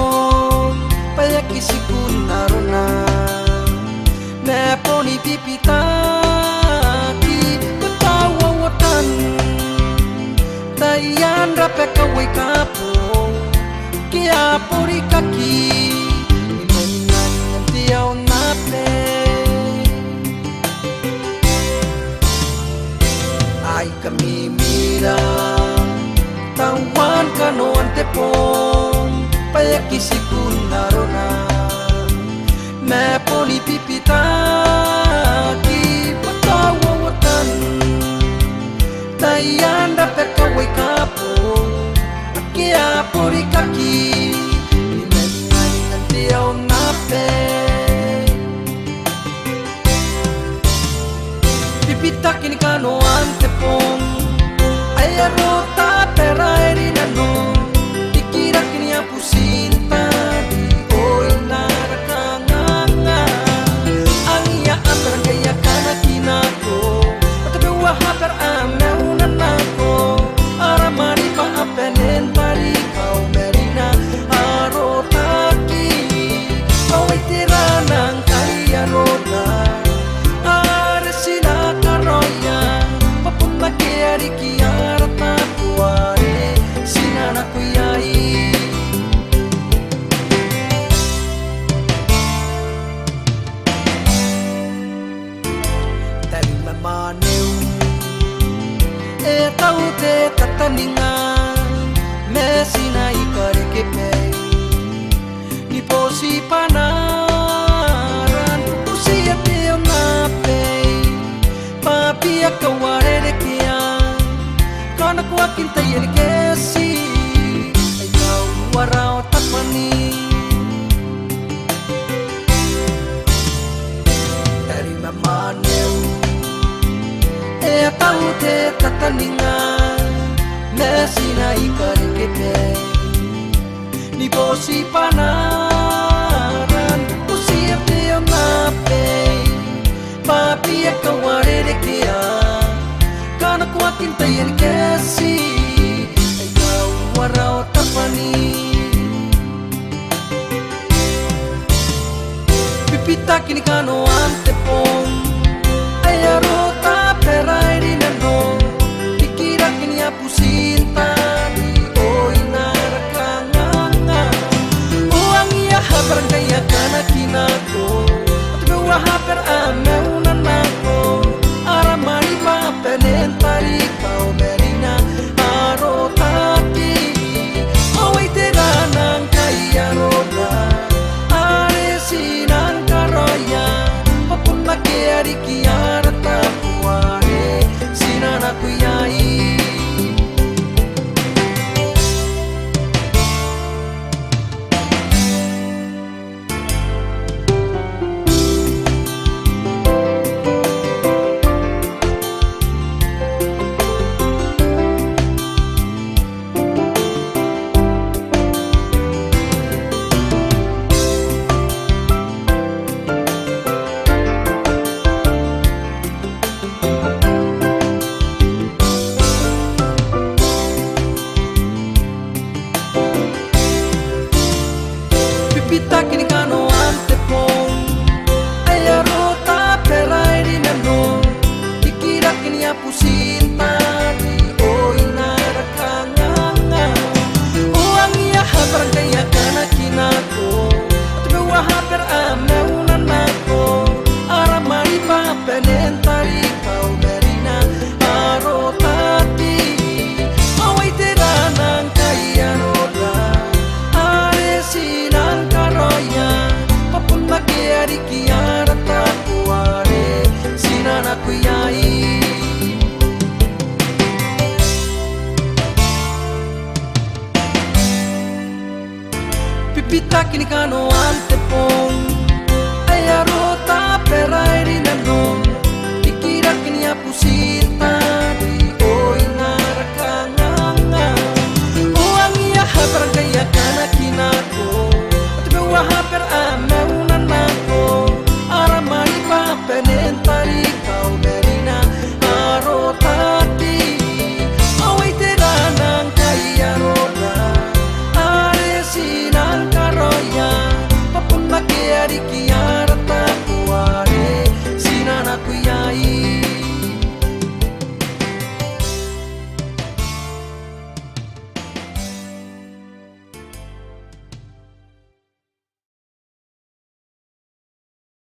pong paya kisi kunarona ne poni pipita ki betawa watan tayan rape kawai kapo kia pori kaki imengan tiaw nape ay kami mira tawan kanon tepong paya kisi kunarona me poni pipita ki betawa watan tayan rape kawai kapo kia pori kaki imengan tiaw nape pipita kini kano ante pong aya rota perai nano dikira kini aku sinta di oi narakanganga angya aper gaya kana kinako atabe wahaper ameunan nako aramari pa apenen pari kau merina arotaki awai tiranang kaya rona aresina karoya papun makiari kiara tapuare sinana kuyai tali mamaneu tau te tataninga mesina ikare kepe ni posi panaran usia teo nape papi akaware de kia kana ku akinta yel kesi ayau warao tapani dari mamaneu tau te tataninga mesina ikare kepe ni posi panaran usia teo nape papi akaware de kia kana ku akinta yel kesi ayau warao tapani pipita kini kano ante pong aya rota perai nano dikira kini aku sinta di oi narakanganga uang iya habar gaya kana kinako atabe wahaper ameunan nako aramari pa penen pari kau merina arotaki awai teranang kaya roda aresinang karoya papun makiari kiara tapuare sinana kuyai pipita kini kano ante pong aya rota perai nano dikira kini aku sinta di oi narakanganga uang iya habar gaya kana kinako atabe wahaper ameunan nako aramari pa penen tari kau merina arotaki awai teranang kaya roda aresinang karoya papun makiari kiara tapuare sinana kuyai pipita kini kano ante pong aya